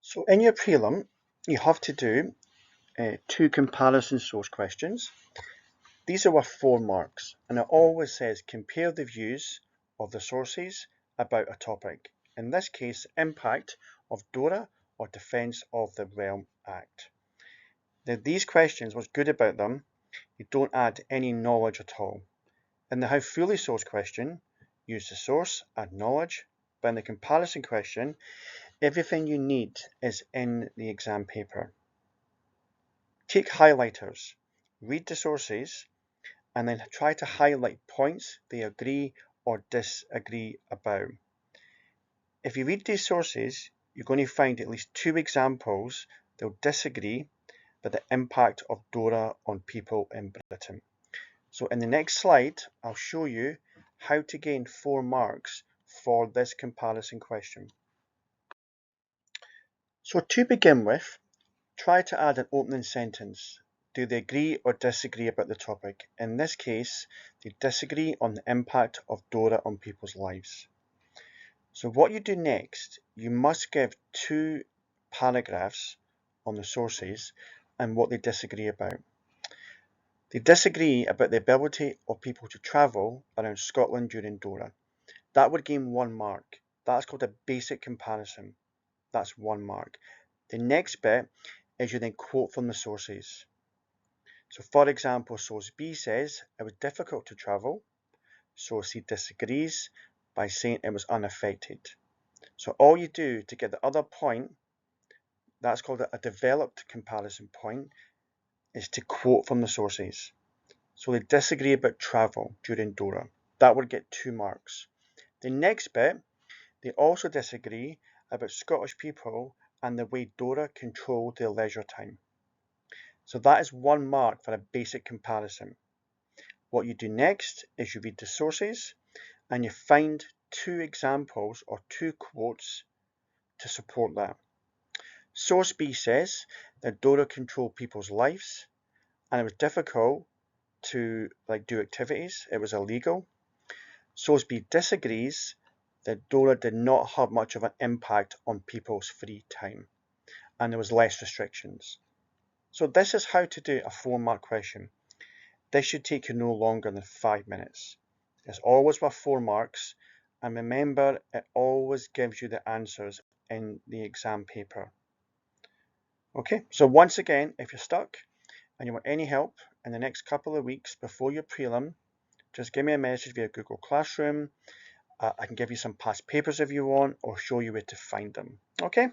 So in your prelim, you have to do two comparison source questions. These are worth 4 marks, and it always says compare the views of the sources about a topic. In this case, impact of DORA or Defence of the Realm Act. Now these questions, what's good about them, you don't add any knowledge at all. In the how fully sourced question, use the source, add knowledge, but in the comparison question, everything you need is in the exam paper. Take highlighters, read the sources, and then try to highlight points they agree or disagree about. If you read these sources, you're going to find at least 2 examples they'll disagree with the impact of DORA on people in Britain. So in the next slide, I'll show you how to gain 4 marks for this comparison question. So to begin with, try to add an opening sentence. Do they agree or disagree about the topic? In this case, they disagree on the impact of DORA on people's lives. So what you do next, you must give 2 paragraphs on the sources and what they disagree about. They disagree about the ability of people to travel around Scotland during DORA. That would gain 1 mark. That's called a basic comparison. That's 1 mark. The next bit is you then quote from the sources. So for example, source B says it was difficult to travel. Source C disagrees by saying it was unaffected. So all you do to get the other point, that's called a developed comparison point, is to quote from the sources. So they disagree about travel during DORA. That would get 2 marks. The next bit, they also disagree about Scottish people and the way DORA controlled their leisure time. So that is 1 mark for a basic comparison. What you do next is you read the sources and you find 2 examples or 2 quotes to support that. Source B says that DORA controlled people's lives and it was difficult to do activities. It was illegal. Source B disagrees that DORA did not have much of an impact on people's free time and there was less restrictions. So this is how to do a 4-mark question. This should take you no longer than 5 minutes. It's always worth 4 marks, and remember it always gives you the answers in the exam paper. Okay, so once again, if you're stuck and you want any help in the next couple of weeks before your prelim, just give me a message via Google Classroom. I can give you some past papers if you want, or show you where to find them. Okay?